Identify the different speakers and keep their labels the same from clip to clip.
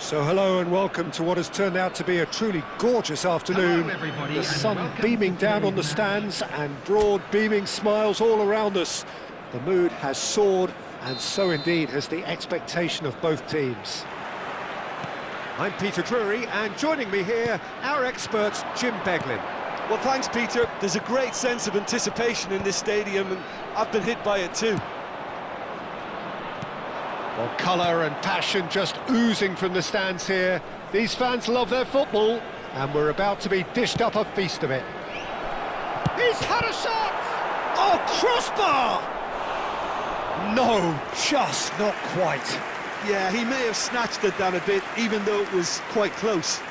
Speaker 1: So hello and welcome to what has turned out to be a truly gorgeous afternoon. The sun beaming down on the stands and broad beaming smiles all around us. The mood has soared, and so indeed has the expectation of both teams. I'm Peter Drury, and joining me here, our expert Jim Beglin.
Speaker 2: Well, thanks, Peter. There's a great sense of anticipation in this stadium, and I've been hit by it too.
Speaker 1: Well, colour and passion just oozing from the stands here. These fans love their football, and we're about to be dished up a feast of it. He's had a shot! Oh, crossbar! No, just not quite.
Speaker 2: Yeah, he may have snatched it down a bit, even though it was quite close.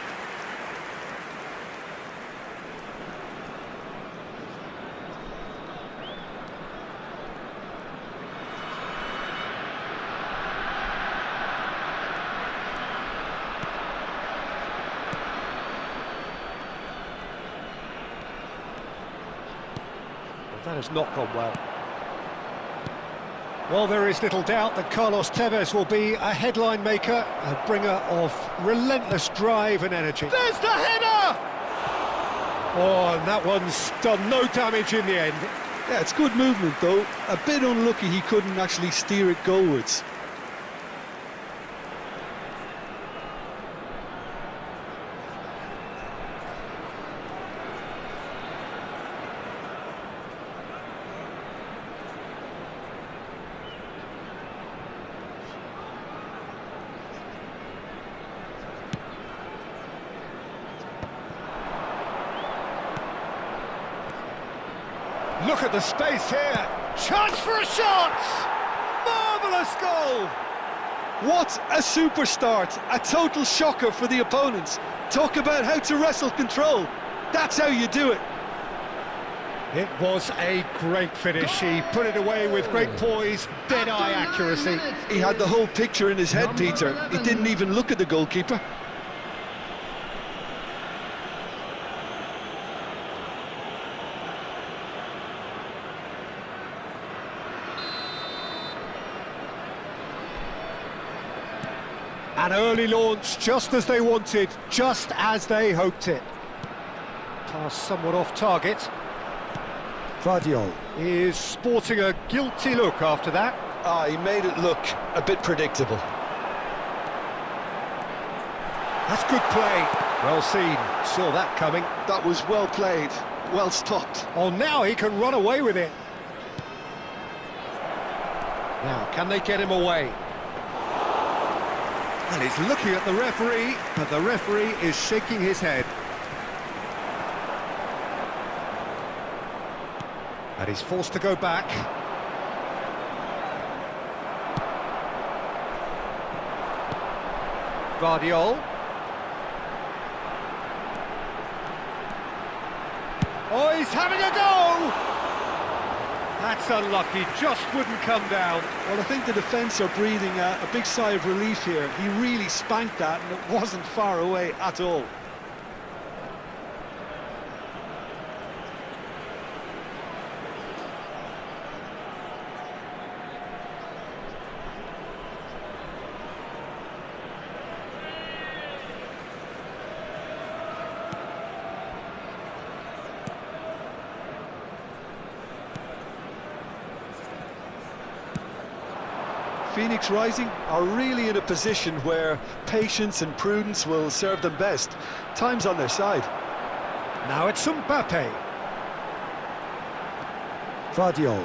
Speaker 1: That has not gone well. Well, there is little doubt that Carlos Tevez will be a headline maker, a bringer of relentless drive and energy. There's the header! Oh, and that one's done no damage in the end.
Speaker 2: Yeah, it's good movement, though. A bit unlucky he couldn't actually steer it goalwards.
Speaker 1: Look at the space here. Chance for a shot! Marvellous goal!
Speaker 2: What a super start. A total shocker for the opponents. Talk about how to wrestle control. That's how you do it.
Speaker 1: It was a great finish. He put it away with great poise, dead-eye accuracy.
Speaker 2: He had the whole picture in his head, Peter. He didn't even look at the goalkeeper.
Speaker 1: An early launch, just as they wanted, just as they hoped it. Pass somewhat off target. Gvardiol is sporting a guilty look after that.
Speaker 2: He made it look a bit predictable.
Speaker 1: That's good play. Well seen, saw that coming.
Speaker 2: That was well played, well stopped.
Speaker 1: Oh, now he can run away with it. Now, can they get him away? And he's looking at the referee, but the referee is shaking his head. And he's forced to go back. Gvardiol. Oh, he's having a go! That's unlucky, just wouldn't come down.
Speaker 2: Well, I think the defence are breathing a big sigh of relief here. He really spanked that, and it wasn't far away at all. Phoenix Rising are really in a position where patience and prudence will serve them best. Time's on their side.
Speaker 1: Now it's Mbappe. Gvardiol.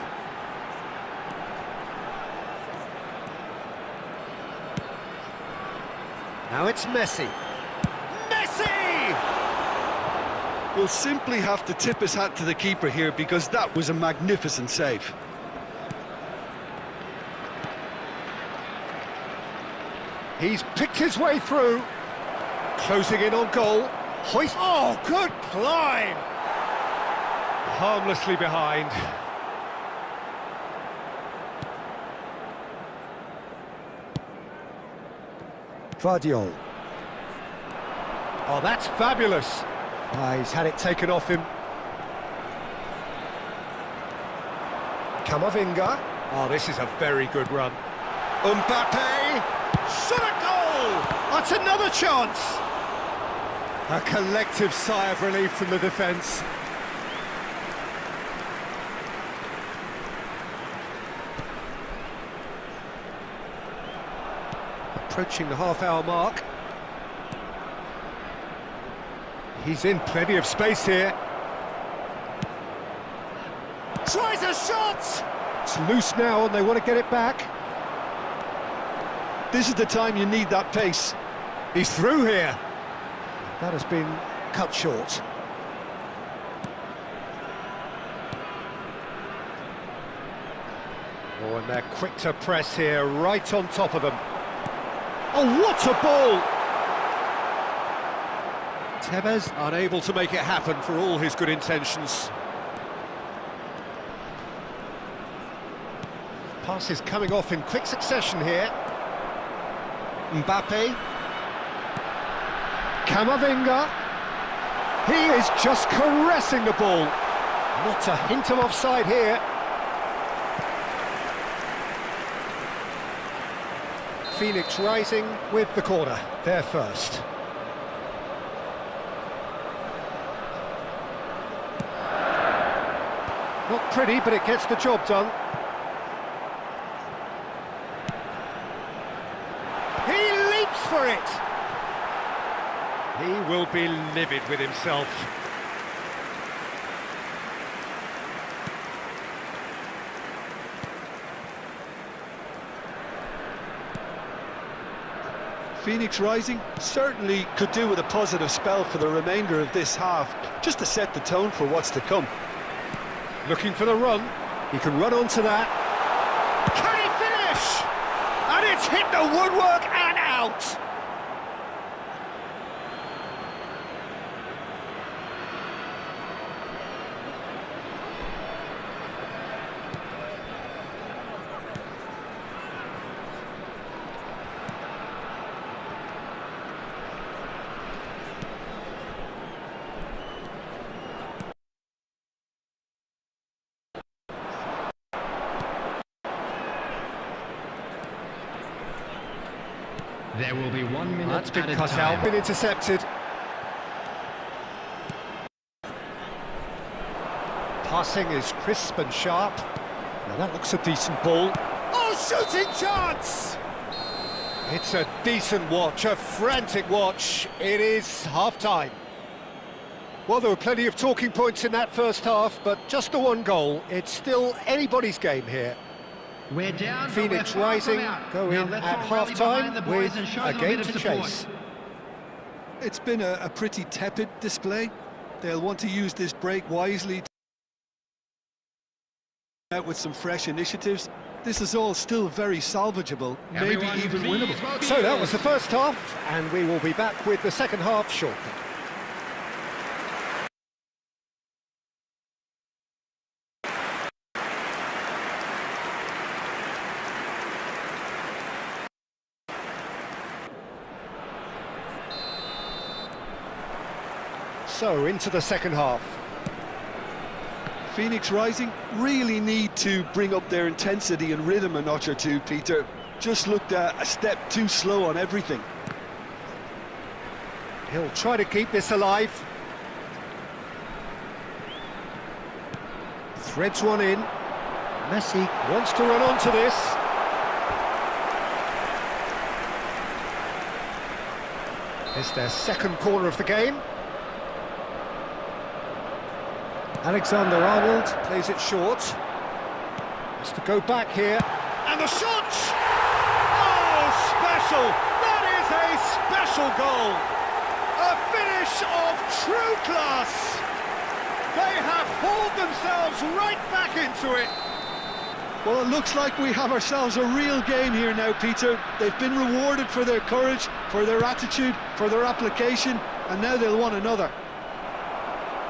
Speaker 1: Now it's Messi. Messi!
Speaker 2: We'll simply have to tip his hat to the keeper here, because that was a magnificent save.
Speaker 1: He's picked his way through, closing in on goal. Hoist. Oh, good climb! Harmlessly behind. Gvardiol. Oh, that's fabulous. He's had it taken off him. Camavinga. Oh, this is a very good run. Mbappe! Shot a goal! That's another chance! A collective sigh of relief from the defence. Approaching the half-hour mark. He's in plenty of space here. Tries a shot! It's loose now and they want to get it back.
Speaker 2: This is the time you need that pace.
Speaker 1: He's through here. That has been cut short. Oh, and they're quick to press here, right on top of them. Oh, what a ball! Tevez unable to make it happen for all his good intentions. Passes coming off in quick succession here. Mbappe. Camavinga. He is just caressing the ball. Not a hint of offside here. Phoenix Rising with the corner, there first. Not pretty, but it gets the job done. He leaps for it! He will be livid with himself.
Speaker 2: Phoenix Rising certainly could do with a positive spell for the remainder of this half, just to set the tone for what's to come.
Speaker 1: Looking for the run. He can run onto that. Can he finish? And it's hit the woodwork and out.
Speaker 3: There will be 1 minute.
Speaker 1: That's been cut out, been intercepted. Passing is crisp and sharp. Now that looks a decent ball. Oh, shooting chance! It's a decent watch, a frantic watch. It is half-time. Well, there were plenty of talking points in that first half, but just the one goal. It's still anybody's game here.
Speaker 3: We're down,
Speaker 1: Phoenix Rising go in at half-time with a game to chase.
Speaker 2: It's been a pretty tepid display. They'll want to use this break wisely to out with some fresh initiatives. This is all still very salvageable, maybe even winnable.
Speaker 1: So that was the first half, and we will be back with the second half shortly. So, into the second half.
Speaker 2: Phoenix Rising really need to bring up their intensity and rhythm a notch or two, Peter. Just looked a step too slow on everything.
Speaker 1: He'll try to keep this alive. Threads one in. Messi wants to run onto this. It's their second corner of the game. Alexander-Arnold plays it short. Has to go back here. And the shot! Oh, special! That is a special goal! A finish of true class! They have hauled themselves right back into it.
Speaker 2: Well, it looks like we have ourselves a real game here now, Peter. They've been rewarded for their courage, for their attitude, for their application, and now they'll want another.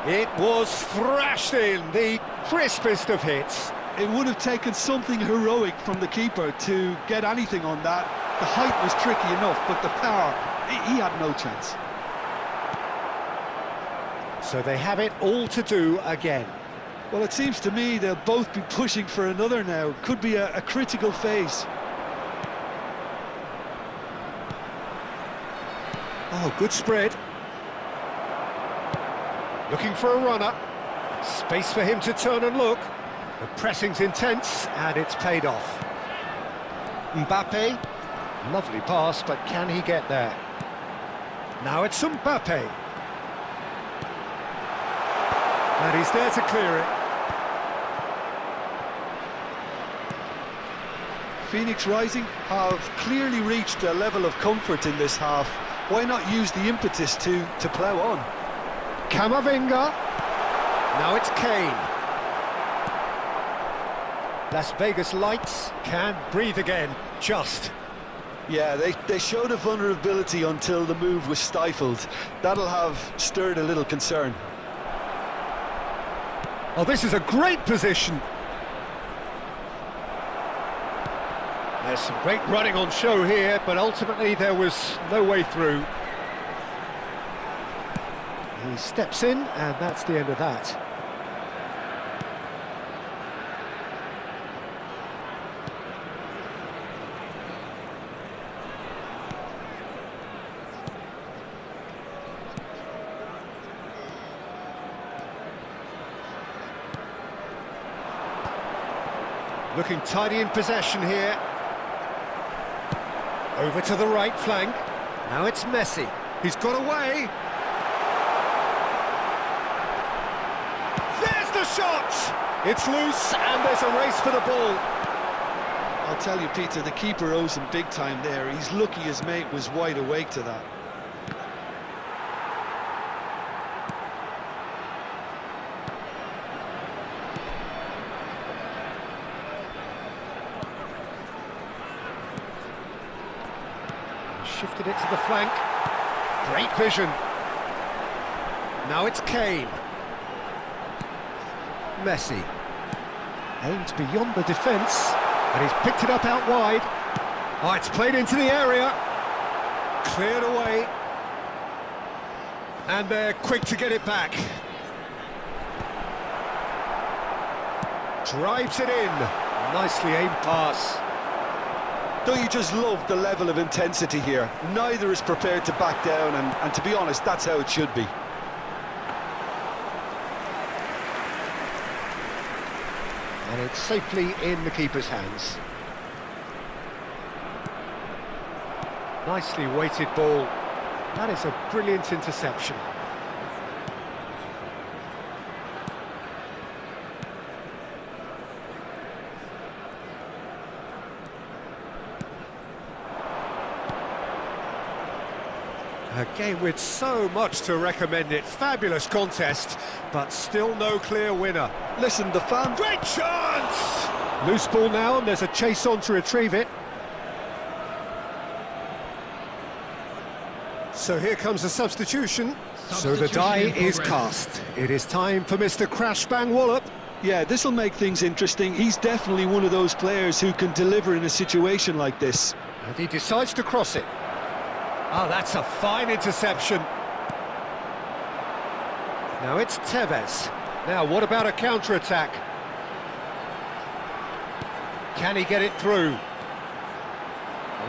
Speaker 1: It was thrashed in, the crispest of hits.
Speaker 2: It would have taken something heroic from the keeper to get anything on that. The height was tricky enough, but the power, he had no chance.
Speaker 1: So they have it all to do again.
Speaker 2: Well, it seems to me they'll both be pushing for another now. Could be a critical phase.
Speaker 1: Oh, good spread. Looking for a runner. Space for him to turn and look. The pressing's intense, and it's paid off. Mbappe. Lovely pass, but can he get there? Now it's Mbappe. And he's there to clear it.
Speaker 2: Phoenix Rising have clearly reached a level of comfort in this half. Why not use the impetus to plough on?
Speaker 1: Camavinga. Now it's Kane. Las Vegas Lights can breathe again, just.
Speaker 2: Yeah, they showed a vulnerability until the move was stifled. That'll have stirred a little concern.
Speaker 1: Oh, this is a great position. There's some great running on show here, but ultimately there was no way through. He steps in, and that's the end of that. Looking tidy in possession here. Over to the right flank. Now it's Messi. He's got away. There's the shot! It's loose, and there's a race for the ball.
Speaker 2: I'll tell you, Peter, the keeper owes him big time there. He's lucky his mate was wide awake to that.
Speaker 1: Shifted it to the flank. Great vision. Now it's Kane. Messi. Aimed beyond the defence, and he's picked it up out wide. Oh, it's played into the area. Cleared away. And they're quick to get it back. Drives it in. Nicely aimed pass.
Speaker 2: Don't you just love the level of intensity here? Neither is prepared to back down, and to be honest, that's how it should be.
Speaker 1: And it's safely in the keeper's hands. Nicely weighted ball. That is a brilliant interception. A game with so much to recommend it. Fabulous contest, but still no clear winner.
Speaker 2: Listen, the fan...
Speaker 1: Great chance! Loose ball now, and there's a chase on to retrieve it. So here comes the substitution. So the die is cast. It is time for Mr. Crash Bang Wallop.
Speaker 2: Yeah, this will make things interesting. He's definitely one of those players who can deliver in a situation like this.
Speaker 1: And he decides to cross it. Oh, that's a fine interception. Now it's Tevez. Now, what about a counter-attack? Can he get it through? Well,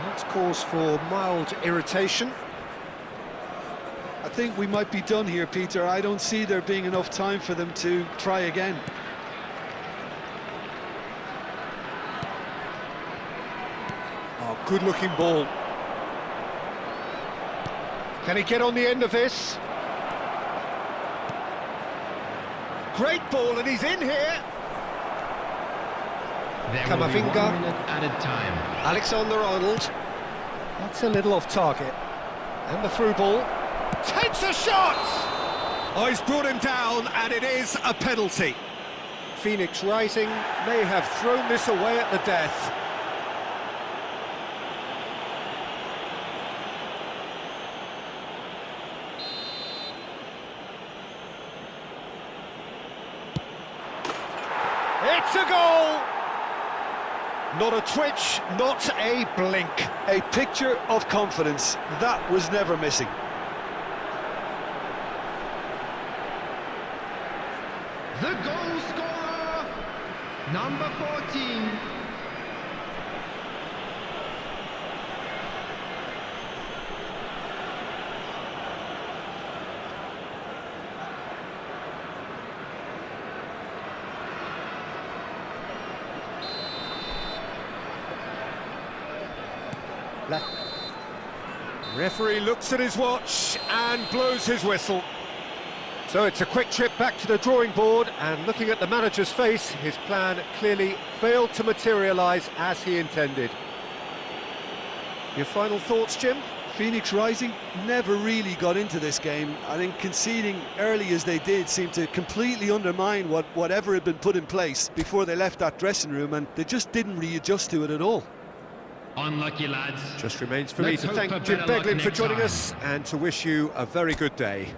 Speaker 1: that's cause for mild irritation.
Speaker 2: I think we might be done here, Peter. I don't see there being enough time for them to try again.
Speaker 1: Oh, good-looking ball. Can he get on the end of this? Great ball, and he's in here. Camavinga.
Speaker 3: Added time.
Speaker 1: Alexander-Arnold. That's a little off target. And the through ball. Takes a shot! Oh, he's brought him down, and it is a penalty. Phoenix Rising may have thrown this away at the death. It's a goal! Not a twitch, not a blink.
Speaker 2: A picture of confidence. That was never missing.
Speaker 3: The goal scorer, number 14.
Speaker 1: Referee looks at his watch and blows his whistle. So it's a quick trip back to the drawing board, and looking at the manager's face, his plan clearly failed to materialise as he intended. Your final thoughts, Jim?
Speaker 2: Phoenix Rising never really got into this game. I think conceding early as they did seemed to completely undermine whatever had been put in place before they left that dressing room, and they just didn't readjust to it at all.
Speaker 3: Unlucky lads.
Speaker 1: Just remains for
Speaker 3: Let's
Speaker 1: me to
Speaker 3: hope
Speaker 1: thank
Speaker 3: for
Speaker 1: Jim
Speaker 3: better luck
Speaker 1: Beglin for
Speaker 3: next
Speaker 1: joining
Speaker 3: time.
Speaker 1: us and to wish you a very good day.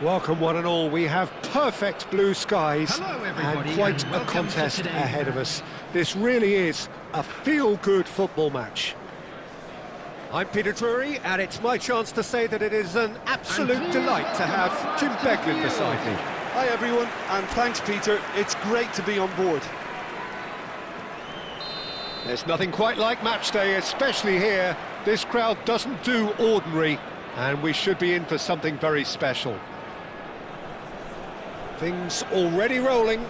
Speaker 1: Welcome one and all. We have perfect blue skies
Speaker 3: Hello, everybody,
Speaker 1: and quite
Speaker 3: and
Speaker 1: a
Speaker 3: welcome to
Speaker 1: contest
Speaker 3: today's
Speaker 1: ahead of us. This really is a feel-good football match. I'm Peter Drury, and it's my chance to say that it is an absolute delight to have Jim Beglin beside me.
Speaker 2: Hi everyone, and thanks Peter, it's great to be on board.
Speaker 1: There's nothing quite like match day, especially here. This crowd doesn't do ordinary, and we should be in for something very special. Things already rolling.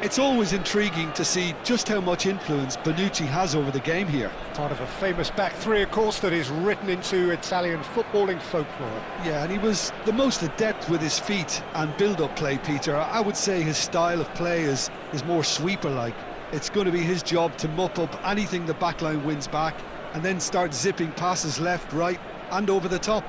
Speaker 2: It's always intriguing to see just how much influence Bonucci has over the game here.
Speaker 1: Part of a famous back three, of course, that is written into Italian footballing folklore.
Speaker 2: Yeah, and he was the most adept with his feet and build-up play, Peter. I would say his style of play is more sweeper-like. it's going to be his job to mop up anything the backline wins back and then start zipping passes left, right and over the top.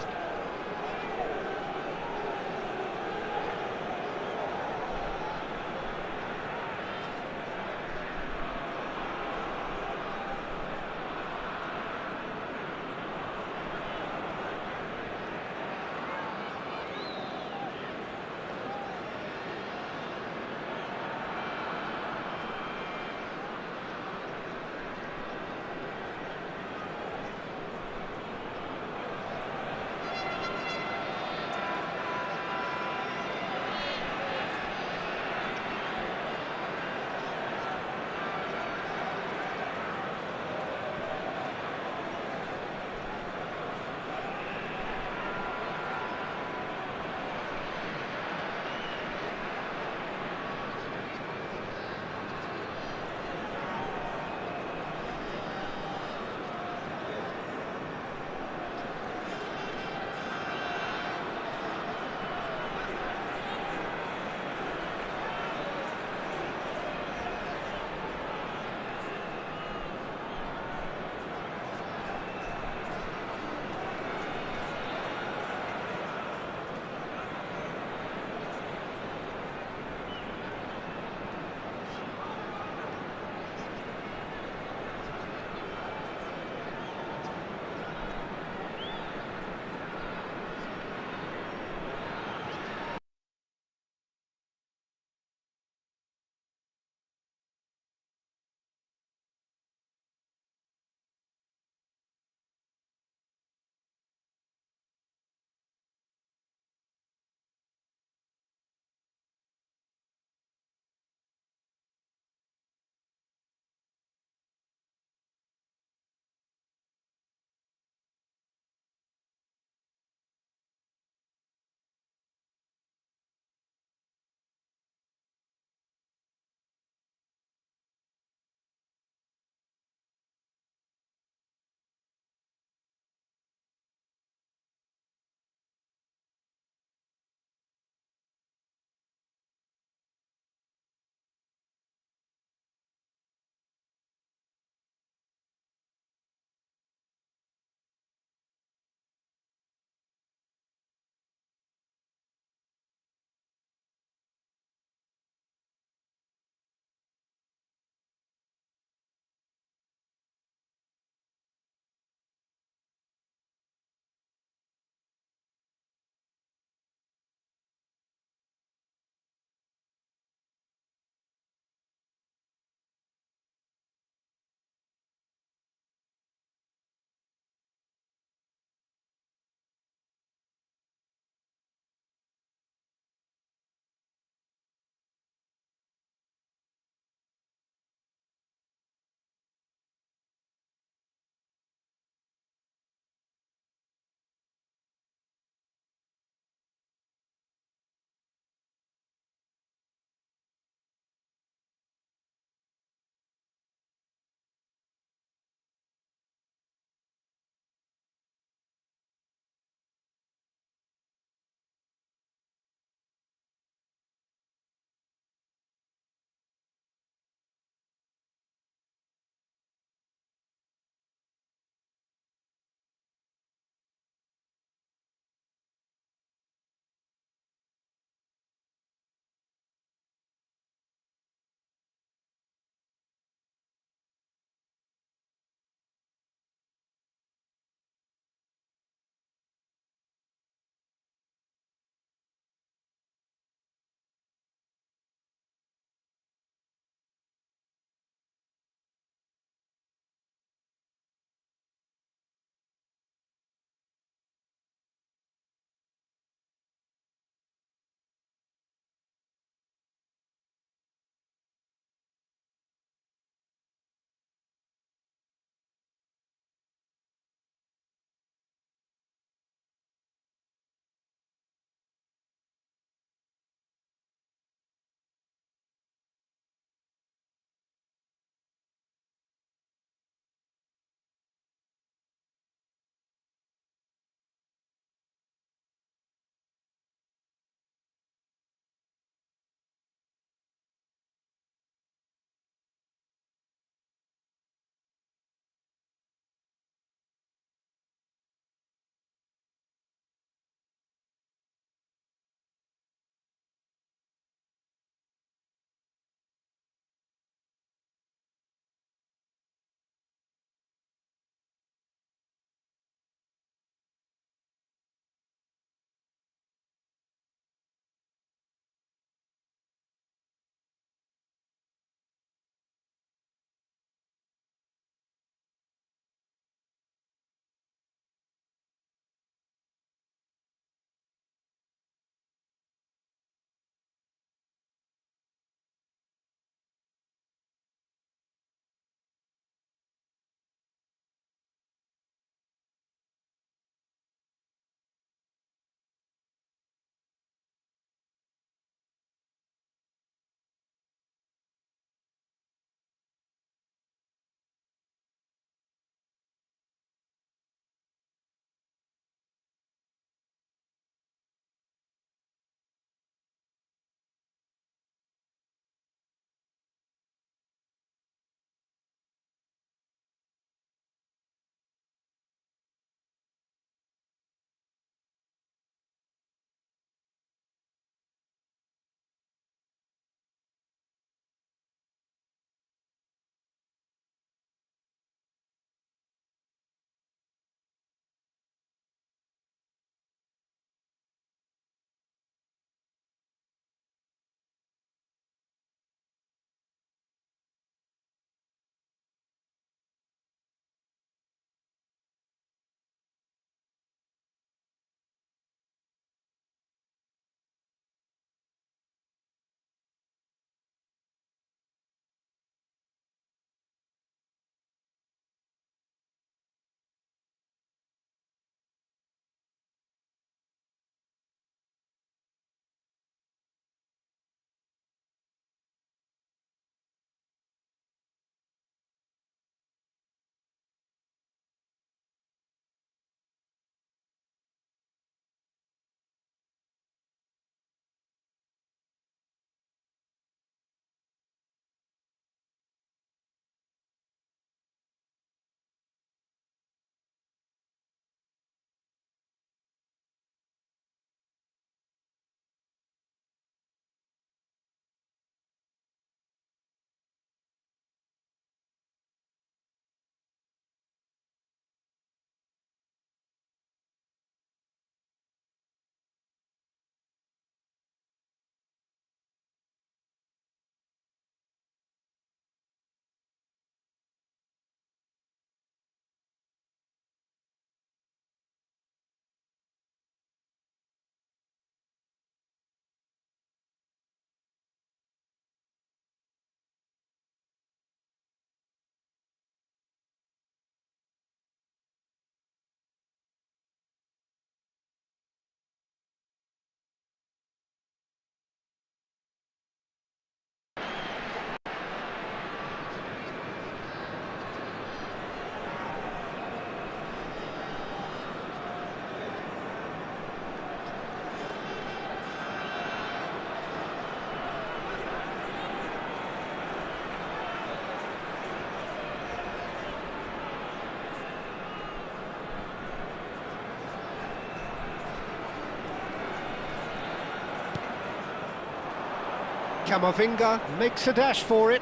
Speaker 1: Camavinga makes a dash for it.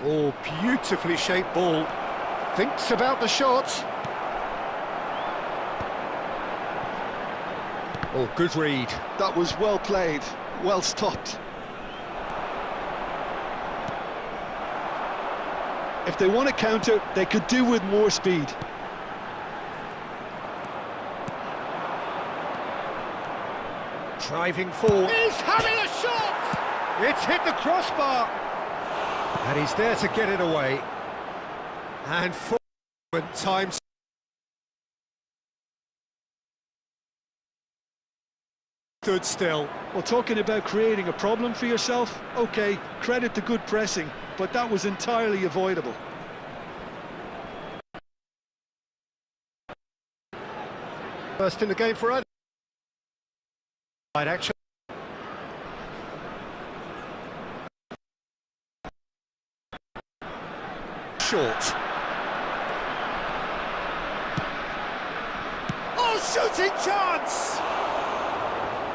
Speaker 1: Oh, beautifully shaped ball. Thinks about the shot. Oh, good read.
Speaker 2: That was well played, well stopped. If they want to counter, they could do with more speed.
Speaker 1: Driving forward. He's having a shot! It's hit the crossbar. And he's there to get it away. And forward time stood still.
Speaker 2: Well, talking about creating a problem for yourself, okay, credit to good pressing, but that was entirely avoidable.
Speaker 1: First in the game for action. Short. Oh, shooting chance!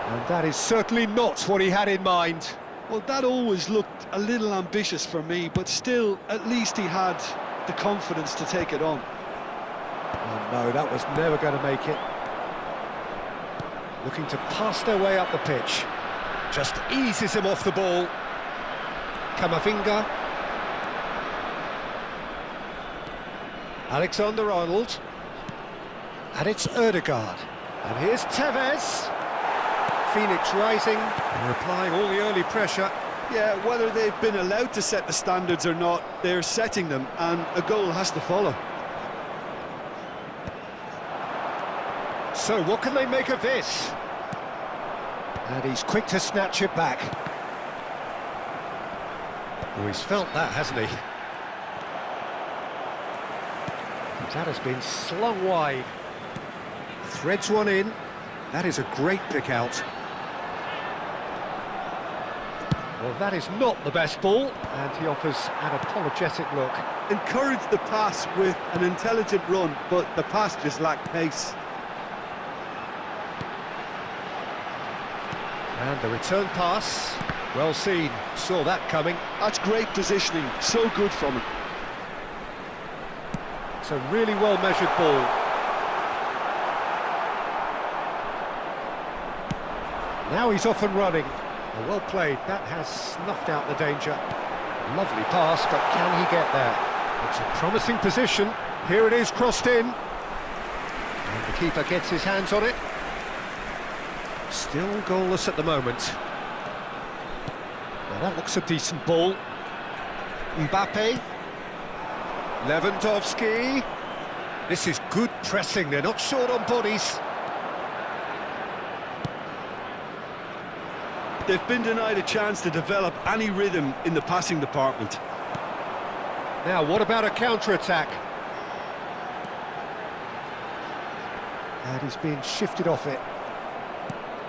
Speaker 1: And that is certainly not what he had in mind.
Speaker 2: Well, that always looked a little ambitious for me, but still, at least he had the confidence to take it on.
Speaker 1: Oh no, that was never going to make it. Looking to pass their way up the pitch. Just eases him off the ball. Camavinga. Alexander-Arnold. And it's Ødegaard. And here's Tevez. Phoenix rising and applying all the early pressure.
Speaker 2: Yeah, whether they've been allowed to set the standards or not, they're setting them, and a goal has to follow.
Speaker 1: So what can they make of this? And he's quick to snatch it back. Oh, he's felt that, hasn't he? That has been slung wide. Threads one in. That is a great pick out. Well, that is not the best ball, and he offers an apologetic look.
Speaker 2: Encouraged the pass with an intelligent run, but the pass just lacked pace.
Speaker 1: And the return pass, well seen, saw that coming.
Speaker 2: That's great positioning, so good from him.
Speaker 1: It's a really well-measured ball. Now he's off and running. Well played, that has snuffed out the danger. Lovely pass, but can he get there? It's a promising position. Here it is, crossed in. And the keeper gets his hands on it. Still goalless at the moment. Now that looks a decent ball. Mbappe. Lewandowski. This is good pressing, they're not short on bodies.
Speaker 2: They've been denied a chance to develop any rhythm in the passing department.
Speaker 1: Now, what about a counter-attack? And he's being shifted off it.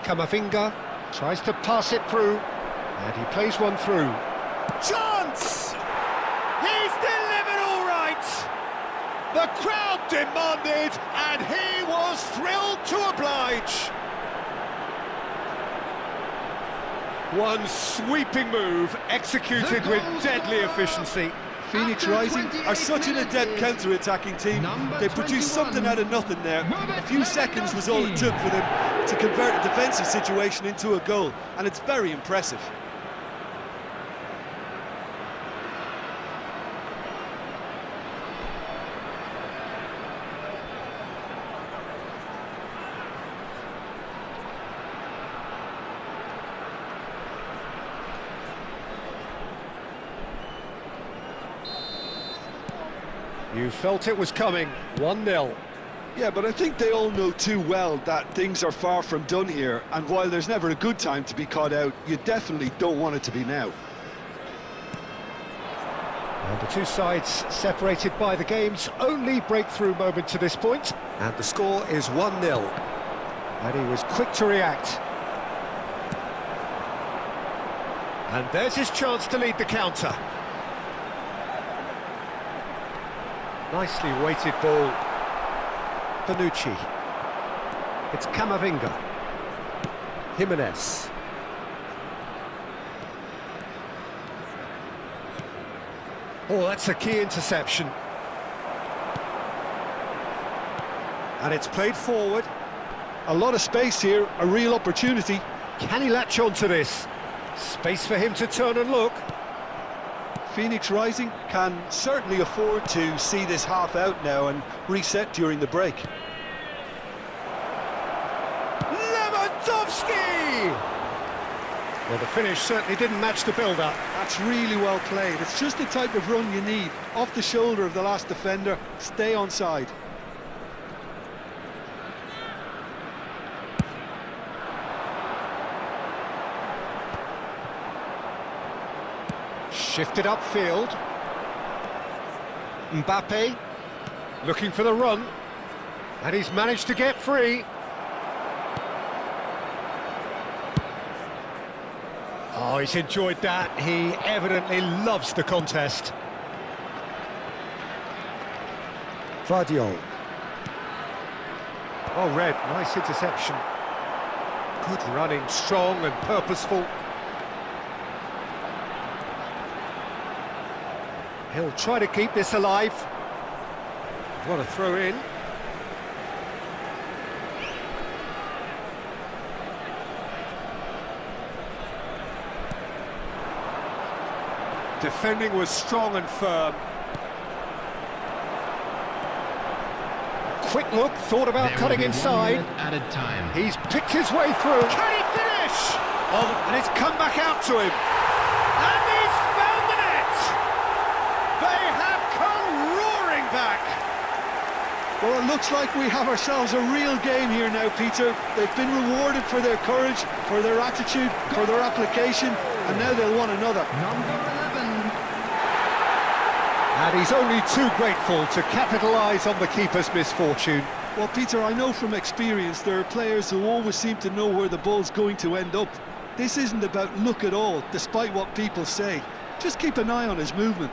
Speaker 1: Camavinga tries to pass it through, and he plays one through. Chance! He's delivered all right! The crowd demanded, and he was thrilled to oblige. One sweeping move, executed with deadly efficiency.
Speaker 2: Phoenix Rising are such an adept counter-attacking team. They produced something out of nothing there. A few seconds was all it took for them to convert a defensive situation into a goal, and it's very impressive.
Speaker 1: You felt it was coming, 1-0.
Speaker 2: Yeah, but I think they all know too well that things are far from done here, and while there's never a good time to be caught out, you definitely don't want it to be now.
Speaker 1: And the two sides separated by the game's only breakthrough moment to this point, and the score is 1-0. And he was quick to react. And there's his chance to lead the counter. Nicely weighted ball. Bonucci. It's Camavinga. Jimenez. Oh, that's a key interception. And it's played forward.
Speaker 2: A lot of space here, a real opportunity.
Speaker 1: Can he latch onto this? Space for him to turn and look.
Speaker 2: Phoenix Rising can certainly afford to see this half out now and reset during the break.
Speaker 1: Lewandowski! Well, the finish certainly didn't match the build-up.
Speaker 2: That's really well played. It's just the type of run you need. Off the shoulder of the last defender, stay onside.
Speaker 1: Shifted upfield. Mbappe looking for the run, and he's managed to get free. Oh, he's enjoyed that. He evidently loves the contest. Vardiol. Oh, Red, nice interception. Good running, strong and purposeful. He'll try to keep this alive. What a throw in. Defending was strong and firm. Quick look, thought about cutting inside.
Speaker 3: Added time.
Speaker 1: He's picked his way through. Can he finish? Oh, and it's come back out to him. And he's found the net! They have come roaring back.
Speaker 2: Well, it looks like we have ourselves a real game here now, Peter. They've been rewarded for their courage, for their attitude, for their application, and now they'll want another.
Speaker 3: Number 11.
Speaker 1: And he's only too grateful to capitalise on the keeper's misfortune.
Speaker 2: Well, Peter, I know from experience there are players who always seem to know where the ball's going to end up. This isn't about luck at all, despite what people say. Just keep an eye on his movement.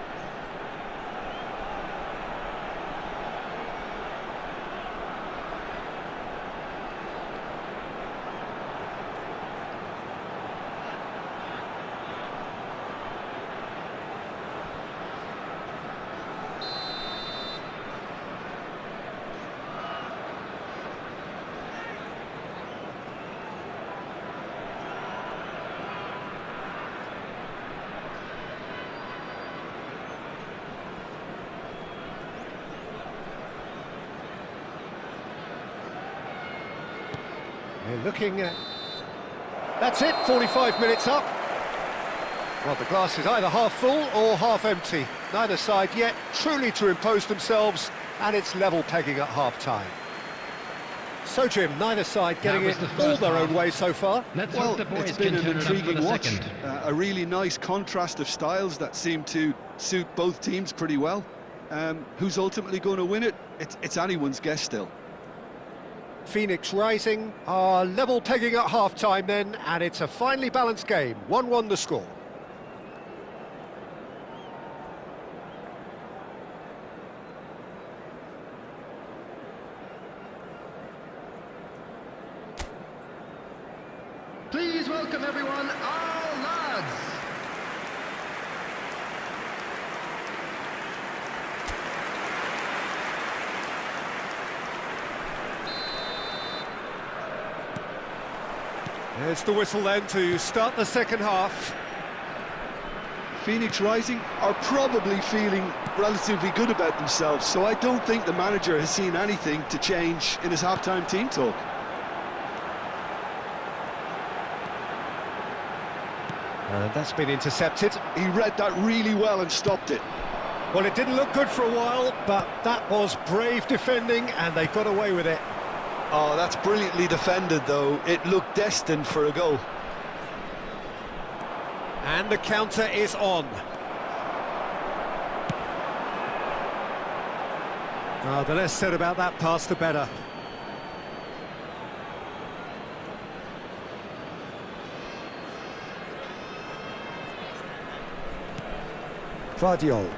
Speaker 1: They're looking at... That's it, 45 minutes up. Well, the glass is either half full or half empty. Neither side yet truly to impose themselves, and it's level pegging at half-time. So, Jim, neither side getting it all their own way so far.
Speaker 3: Let's
Speaker 2: Well,
Speaker 3: hope the boys
Speaker 2: it's been
Speaker 3: can
Speaker 2: an
Speaker 3: turn it up for
Speaker 2: intriguing
Speaker 3: the
Speaker 2: watch.
Speaker 3: second.
Speaker 2: A really nice contrast of styles that seem to suit both teams pretty well. Who's ultimately going to win it? It's anyone's guess still.
Speaker 1: Phoenix Rising are level pegging at half-time then, and it's a finely balanced game. 1-1 the score.
Speaker 3: Please welcome everyone, our lads.
Speaker 1: There's the whistle then to start the second half.
Speaker 2: Phoenix Rising are probably feeling relatively good about themselves, so I don't think the manager has seen anything to change in his half-time team talk.
Speaker 1: That's been intercepted.
Speaker 2: He read that really well and stopped it.
Speaker 1: Well, it didn't look good for a while, but that was brave defending, and they got away with it.
Speaker 2: Oh, that's brilliantly defended, though. It looked destined for a goal.
Speaker 1: And the counter is on. The less said about that pass, the better. Vardiol.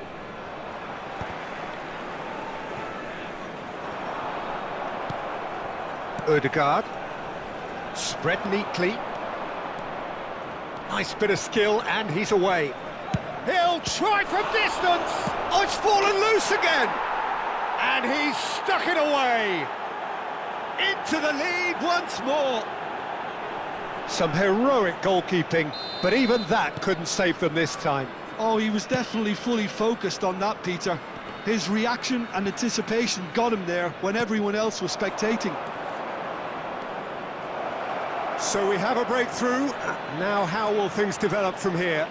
Speaker 1: Ødegaard. Spread neatly. Nice bit of skill, and he's away. He'll try from distance. Oh, it's fallen loose again. And he's stuck it away. Into the lead once more. Some heroic goalkeeping, but even that couldn't save them this time.
Speaker 2: Oh, he was definitely fully focused on that, Peter. His reaction and anticipation got him there when everyone else was spectating.
Speaker 1: So we have a breakthrough. Now how will things develop from here?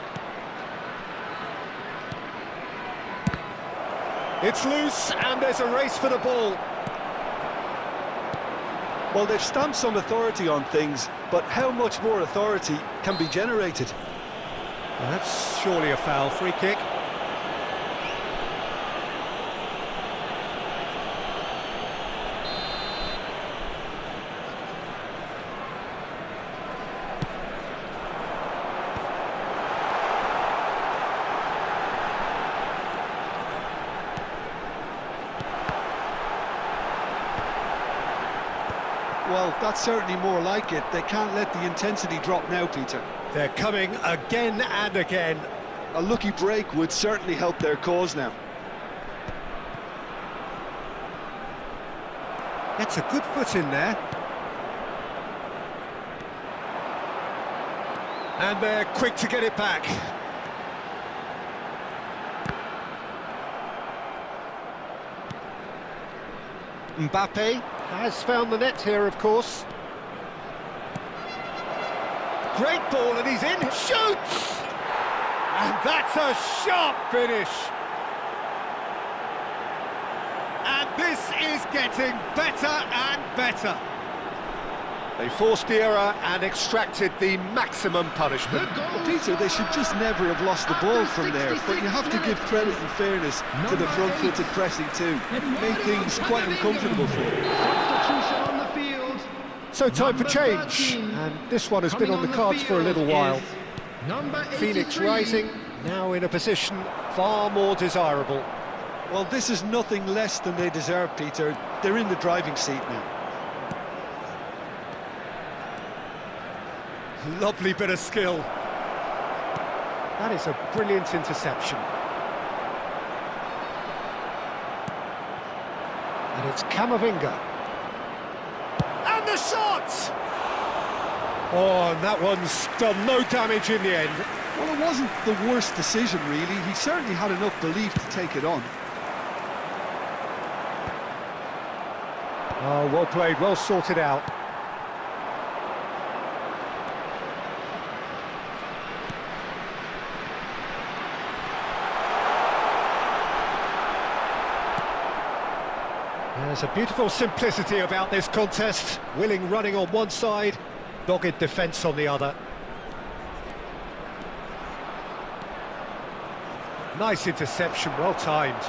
Speaker 1: It's loose, and there's a race for the ball.
Speaker 2: Well, they've stamped some authority on things, but how much more authority can be generated?
Speaker 1: Well, that's surely a foul. Free kick.
Speaker 2: Well, that's certainly more like it. They can't let the intensity drop now, Peter.
Speaker 1: They're coming again and again.
Speaker 2: A lucky break would certainly help their cause now.
Speaker 1: Gets a good foot in there. And they're quick to get it back. Mbappe has found the net here, of course. Great ball, and he's in. Shoots! And that's a sharp finish. And this is getting better and better. They forced the error and extracted the maximum punishment.
Speaker 2: Well, Peter, they should just never have lost the ball from there, but you have to give credit and fairness to the front-footed pressing too. Made things quite uncomfortable for them.
Speaker 3: Substitution on the field.
Speaker 1: So time for
Speaker 3: Number
Speaker 1: change,
Speaker 3: 13.
Speaker 1: and this one has been
Speaker 3: Coming
Speaker 1: on the cards for a little
Speaker 3: field
Speaker 1: while.
Speaker 3: is Number
Speaker 1: Phoenix
Speaker 3: 83.
Speaker 1: Rising, now in a position far more desirable.
Speaker 2: Well, this is nothing less than they deserve, Peter. They're in the driving seat now.
Speaker 1: Lovely bit of skill. That is a brilliant interception. And it's Camavinga. And the shot! Oh, and that one's done no damage in the end.
Speaker 2: Well, it wasn't the worst decision, really. He certainly had enough belief to take it on.
Speaker 1: Oh, well played, well sorted out. There's a beautiful simplicity about this contest. Willing running on one side, dogged defence on the other. Nice interception, well timed.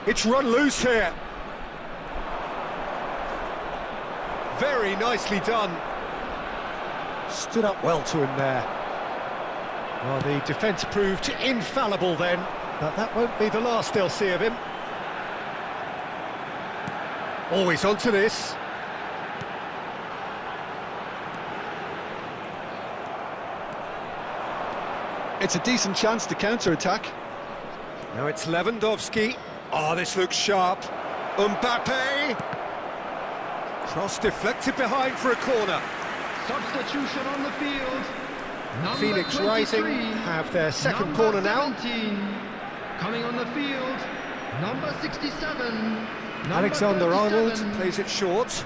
Speaker 1: It's run loose here. Very nicely done. Stood up well to him there. Well, the defence proved infallible then. But that won't be the last they'll see of him. Always onto this.
Speaker 2: It's a decent chance to counter-attack.
Speaker 1: Now it's Lewandowski. Oh, this looks sharp. Mbappe. Cross deflected behind for a corner.
Speaker 3: Substitution on the field. Number
Speaker 1: Phoenix
Speaker 3: 23.
Speaker 1: Rising have their second
Speaker 3: Number
Speaker 1: corner now.
Speaker 3: 17. Coming on the field, number 67. Number
Speaker 1: Alexander
Speaker 3: 37.
Speaker 1: Arnold plays it short.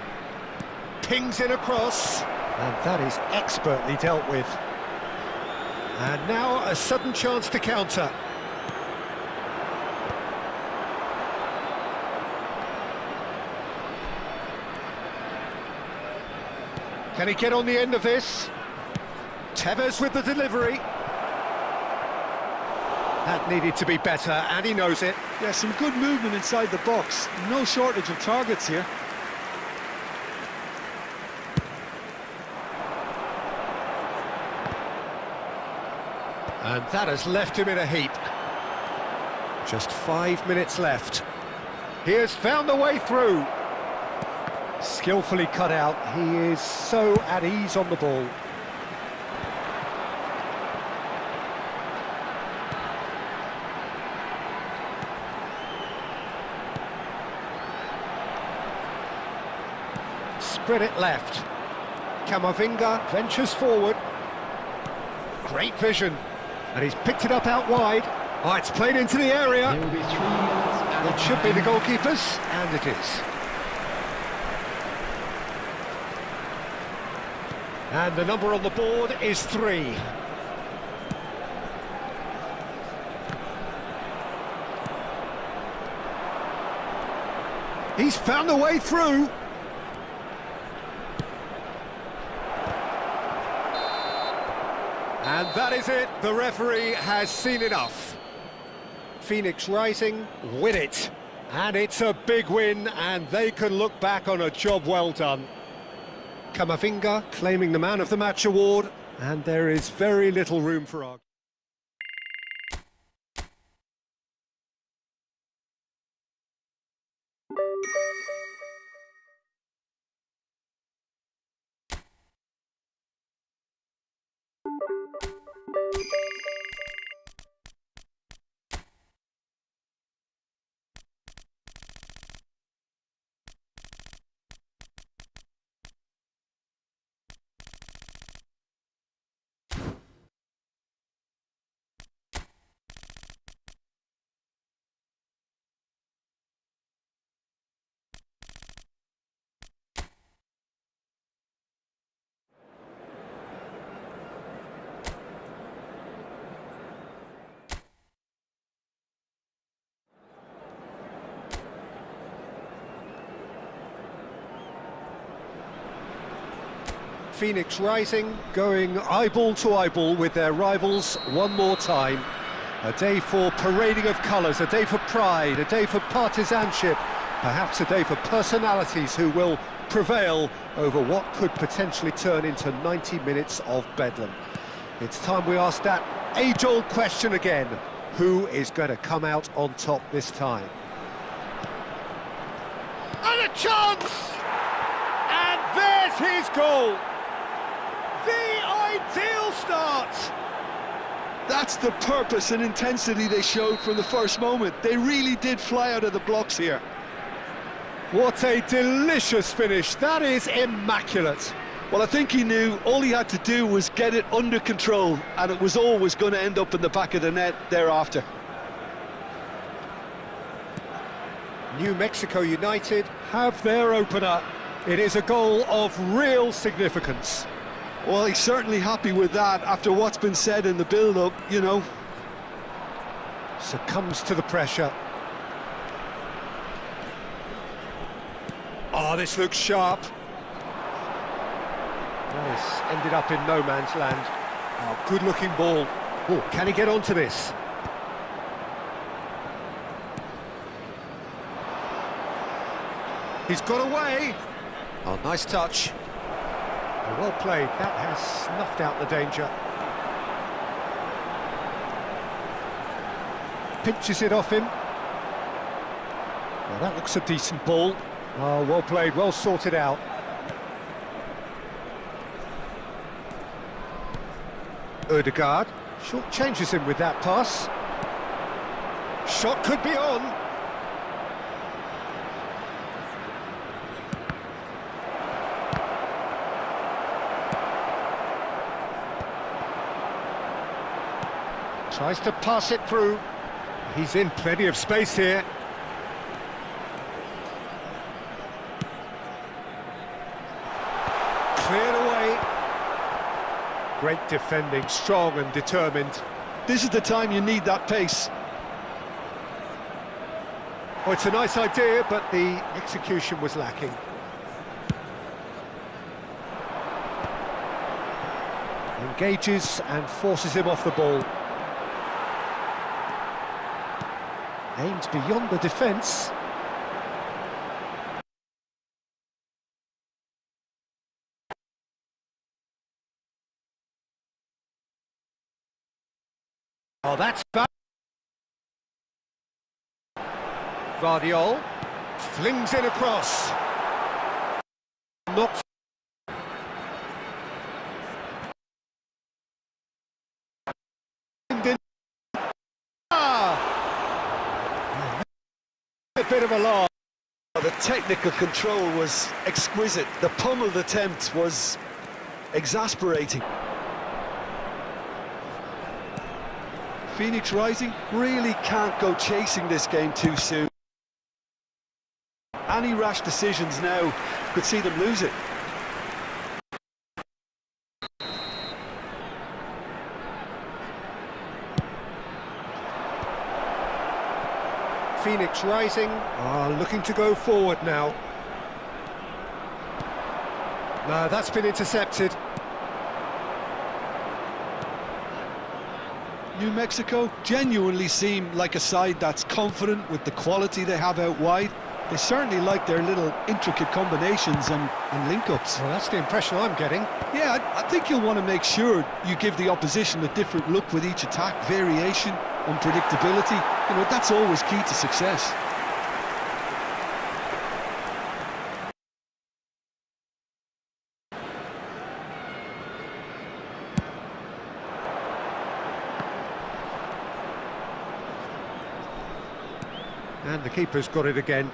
Speaker 1: Pings in across. And that is expertly dealt with. And now a sudden chance to counter. Can he get on the end of this? Tevez with the delivery. That needed to be better, and he knows it.
Speaker 2: Yeah, some good movement inside the box. No shortage of targets here.
Speaker 1: And that has left him in a heap. Just 5 minutes left. He has found the way through. Skillfully cut out. He is so at ease on the ball. Spread it left. Camavinga ventures forward. Great vision. And he's picked it up out wide. Oh, it's played into the area.
Speaker 3: There will be 3 minutes added
Speaker 1: It should be the
Speaker 3: time.
Speaker 1: goalkeepers, and it is. And the number on the board is 3. He's found a way through. And that is it. The referee has seen enough. Phoenix Rising win it. And it's a big win, and they can look back on a job well done. Camavinga claiming the Man of the Match award, and there is very little room for argument. Phoenix Rising going eyeball to eyeball with their rivals one more time. A day for parading of colours, a day for pride, a day for partisanship, perhaps a day for personalities who will prevail over what could potentially turn into 90 minutes of bedlam. It's time we ask that age-old question again. Who is going to come out on top this time? And a chance! And there's his goal! The ideal start!
Speaker 2: That's the purpose and intensity they showed from the first moment. They really did fly out of the blocks here.
Speaker 1: What a delicious finish. That is immaculate.
Speaker 2: Well, I think he knew all he had to do was get it under control, and it was always going to end up in the back of the net thereafter.
Speaker 1: New Mexico United have their opener. It is a goal of real significance.
Speaker 2: Well, he's certainly happy with that after what's been said in the build-up, you know.
Speaker 1: Succumbs to the pressure. Oh, this looks sharp. This ended up in no man's land. Oh, good-looking ball. Oh, can he get onto this? He's got away. Oh, nice touch. Well played. That has snuffed out the danger. Pinches it off him. Well, that looks a decent ball. Oh, well played, well sorted out. Ødegaard short changes him with that pass. Shot could be on. Tries to pass it through. He's in plenty of space here. Cleared away. Great defending, strong and determined.
Speaker 2: This is the time you need that pace.
Speaker 1: Oh, it's a nice idea, but the execution was lacking. Engages and forces him off the ball. Aims beyond the defence. Oh, that's bad. Vardiol flings it across. knocked. A bit of a laugh.
Speaker 2: The technical control was exquisite. The pummeled attempt was exasperating. Phoenix Rising really can't go chasing this game too soon. Any rash decisions now could see them lose it.
Speaker 1: Phoenix Rising are looking to go forward now. No, that's been intercepted.
Speaker 2: New Mexico genuinely seem like a side that's confident with the quality they have out wide. They certainly like their little intricate combinations and link-ups.
Speaker 1: Well, that's the impression I'm getting.
Speaker 2: Yeah, I think you'll want to make sure you give the opposition a different look with each attack, variation, unpredictability. You know, that's always key to success.
Speaker 1: And the keeper's got it again.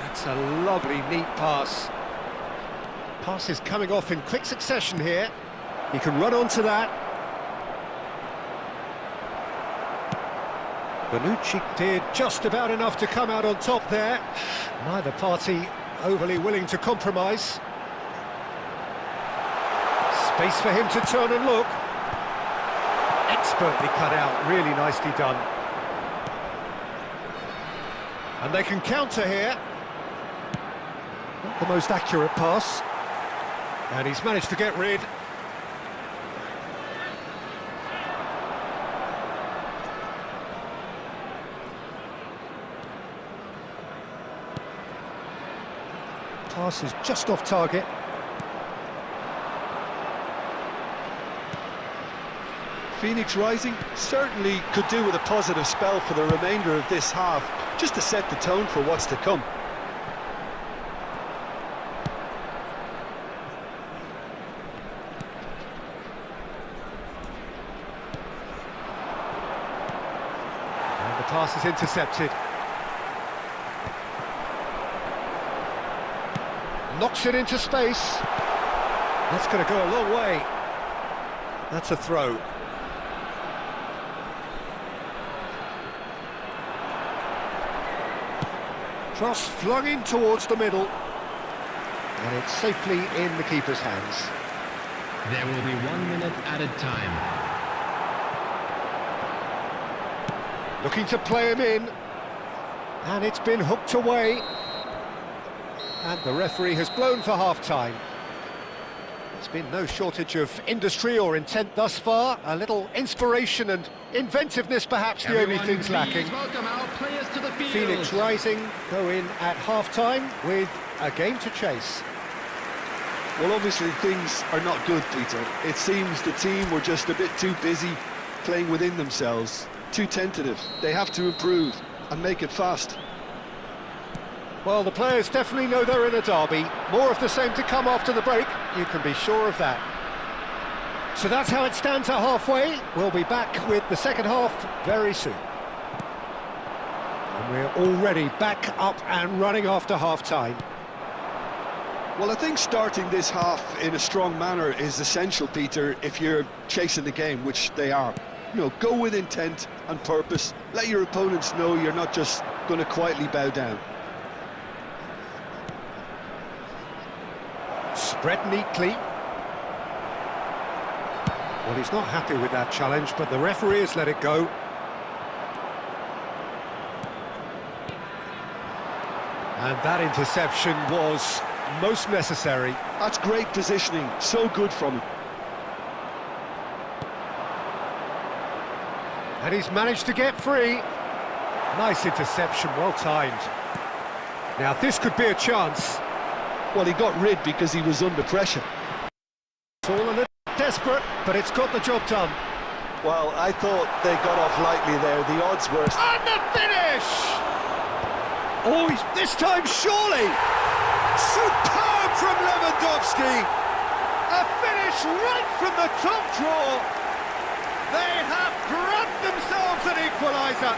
Speaker 1: That's a lovely, neat pass. Pass is coming off in quick succession here. He can run onto that. Bonucci did just about enough to come out on top there. Neither party overly willing to compromise. Space for him to turn and look. Expertly cut out, really nicely done. And they can counter here. Not the most accurate pass. And he's managed to get rid. Pass is just off target.
Speaker 2: Phoenix Rising certainly could do with a positive spell for the remainder of this half, just to set the tone for what's to come.
Speaker 1: And the pass is intercepted. Knocks it into space. That's going to go a long way. That's a throw. Cross flung in towards the middle, and it's safely in the keeper's hands.
Speaker 3: There will be 1 minute added time.
Speaker 1: Looking to play him in, and it's been hooked away. And the referee has blown for half-time. There's been no shortage of industry or intent thus far. A little inspiration and inventiveness, perhaps, the only things lacking.
Speaker 3: Welcome our players to the field.
Speaker 1: Phoenix Rising go in at half-time with a game to chase.
Speaker 2: Well, obviously things are not good, Peter. It seems the team were just a bit too busy playing within themselves, too tentative. They have to improve and make it fast.
Speaker 1: Well, the players definitely know they're in a derby. More of the same to come after the break, you can be sure of that. So that's how it stands at halfway. We'll be back with the second half very soon. And we're already back up and running after half-time.
Speaker 2: Well, I think starting this half in a strong manner is essential, Peter, if you're chasing the game, which they are. You know, go with intent and purpose. Let your opponents know you're not just going to quietly bow down.
Speaker 1: Spread neatly. Well, he's not happy with that challenge, but the referee has let it go. And that interception was most necessary.
Speaker 2: That's great positioning, so good from him.
Speaker 1: And he's managed to get free. Nice interception, well timed. Now this could be a chance.
Speaker 2: Well, he got rid because he was under pressure.
Speaker 1: It's all a little desperate, but it's got the job done.
Speaker 2: Well, I thought they got off lightly there. The odds were...
Speaker 1: And the finish! Oh, this time surely! Superb from Lewandowski! A finish right from the top draw! They have grabbed themselves an equaliser!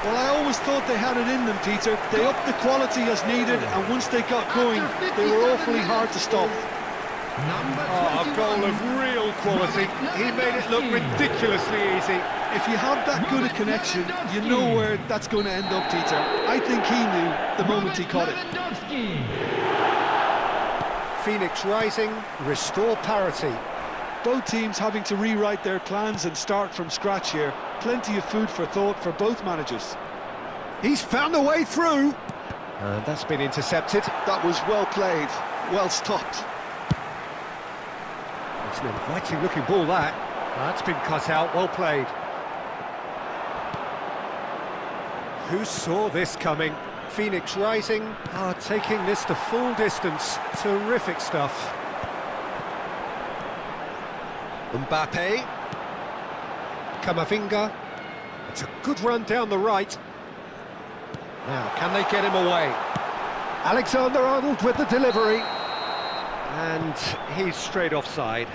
Speaker 2: Well, I always thought they had it in them, Peter. They upped the quality as needed, and once they got going, they were awfully hard to stop.
Speaker 1: A goal of real quality. He made it look ridiculously easy.
Speaker 2: If you have that good a connection, you know where that's going to end up, Peter. I think he knew the moment he caught it.
Speaker 1: Phoenix Rising, restore parity.
Speaker 2: Both teams having to rewrite their plans and start from scratch here. Plenty of food for thought for both managers.
Speaker 1: He's found a way through. And that's been intercepted.
Speaker 2: That was well played, well stopped.
Speaker 1: It's an inviting looking ball, that. That's been cut out, well played. Who saw this coming? Phoenix Rising are taking this to full distance. Terrific stuff. Mbappe. Camavinga. It's a good run down the right. Now, can they get him away? Alexander-Arnold with the delivery. And he's straight offside.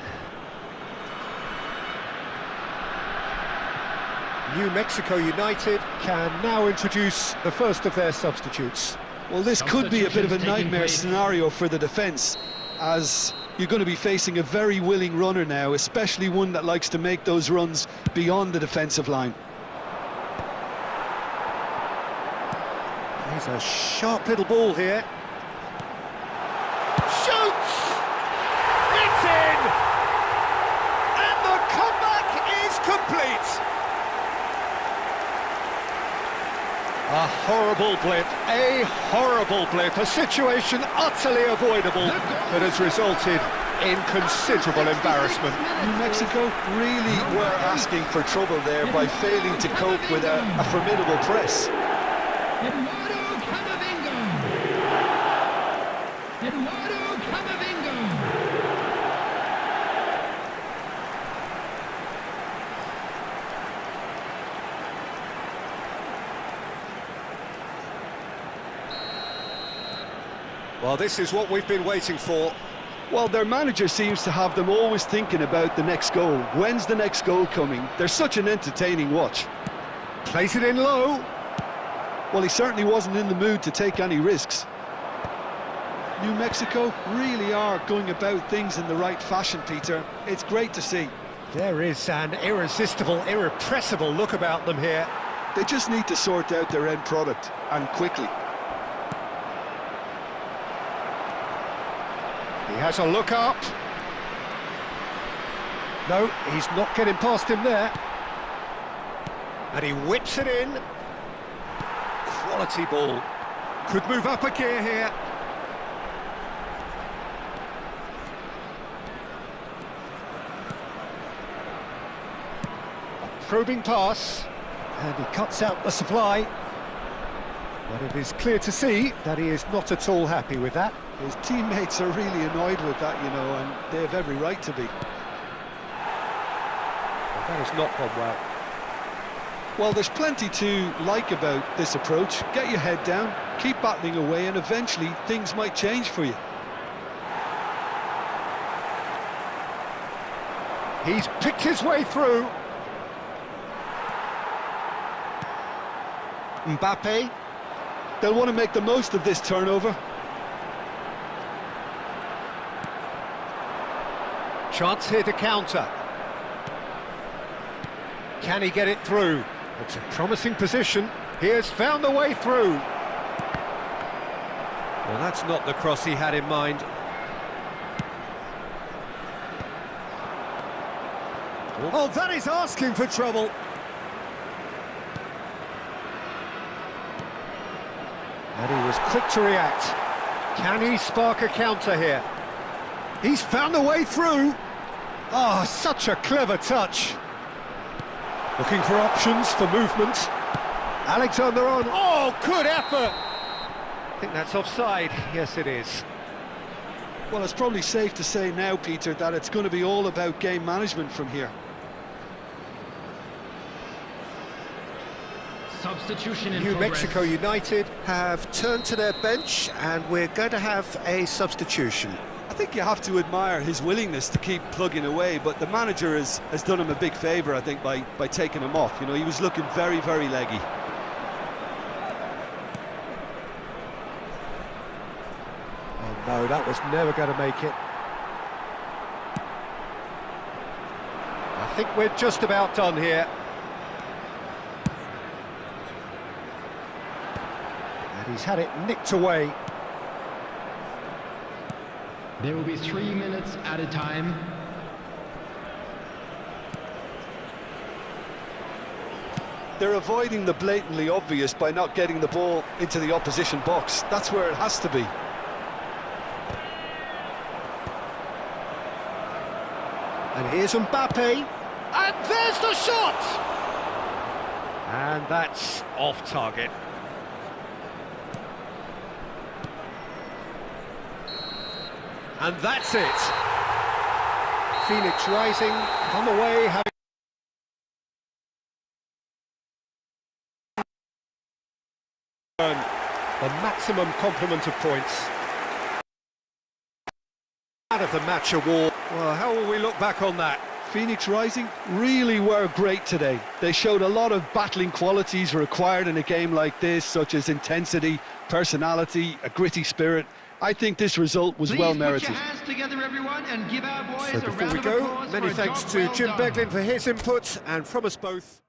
Speaker 1: New Mexico United can now introduce the first of their substitutes.
Speaker 2: Well, this could be a bit of a nightmare scenario for the defence, as you're going to be facing a very willing runner now, especially one that likes to make those runs beyond the defensive line.
Speaker 1: There's a sharp little ball here. Shoots! It's in! And the comeback is complete! A horrible blip, a situation utterly avoidable that has resulted in considerable embarrassment.
Speaker 2: New Mexico really were asking for trouble there by failing to cope with a formidable press.
Speaker 3: Eduardo Camavinga.
Speaker 1: Well, this is what we've been waiting for.
Speaker 2: Well, their manager seems to have them always thinking about the next goal. When's the next goal coming? They're such an entertaining watch.
Speaker 1: Plays it in low.
Speaker 2: Well, he certainly wasn't in the mood to take any risks. New Mexico really are going about things in the right fashion, Peter. It's great to see.
Speaker 1: There is an irresistible, irrepressible look about them here.
Speaker 2: They just need to sort out their end product, and quickly.
Speaker 1: He has a look up. No, he's not getting past him there. And he whips it in. Quality ball. Could move up a gear here. A probing pass. And he cuts out the supply. But it is clear to see that he is not at all happy with that.
Speaker 2: His teammates are really annoyed with that, you know, and they have every right to be.
Speaker 1: Well, that has not gone well.
Speaker 2: Well, there's plenty to like about this approach. Get your head down, keep battling away, and eventually things might change for you.
Speaker 1: He's picked his way through. Mbappe.
Speaker 2: They'll want to make the most of this turnover.
Speaker 1: Chance here to counter. Can he get it through? It's a promising position. He has found the way through. Well, that's not the cross he had in mind. Oh, that is asking for trouble. And he was quick to react. Can he spark a counter here? He's found a way through. Oh, such a clever touch. Looking for options for movement. Alexander-Arnold. Oh, good effort. I think that's offside. Yes, it is.
Speaker 2: Well, it's probably safe to say now, Peter, that it's going to be all about game management from here.
Speaker 3: Substitution in
Speaker 1: New
Speaker 3: progress.
Speaker 1: Mexico United have turned to their bench, and we're going to have a substitution.
Speaker 2: I think you have to admire his willingness to keep plugging away, but the manager has done him a big favour, I think, by taking him off. You know, he was looking very, very leggy.
Speaker 1: Oh no, that was never going to make it. I think we're just about done here. And he's had it nicked away.
Speaker 3: There will be 3 minutes at a time.
Speaker 2: They're avoiding the blatantly obvious by not getting the ball into the opposition box. That's where it has to be.
Speaker 1: And here's Mbappe. And there's the shot! And that's off target. And that's it. Phoenix Rising come away having the maximum complement of points. Out of the match award. Well, how will we look back on that?
Speaker 2: Phoenix Rising really were great today. They showed a lot of battling qualities required in a game like this, such as intensity, personality, a gritty spirit. I think this result was well merited.
Speaker 3: Put your hands together, everyone, and give our boys
Speaker 1: So
Speaker 3: a
Speaker 1: before
Speaker 3: round
Speaker 1: we
Speaker 3: of
Speaker 1: go,
Speaker 3: applause
Speaker 1: many
Speaker 3: for a
Speaker 1: thanks
Speaker 3: job
Speaker 1: to
Speaker 3: well
Speaker 1: Jim
Speaker 3: done.
Speaker 1: Beglin for his input, and from us both.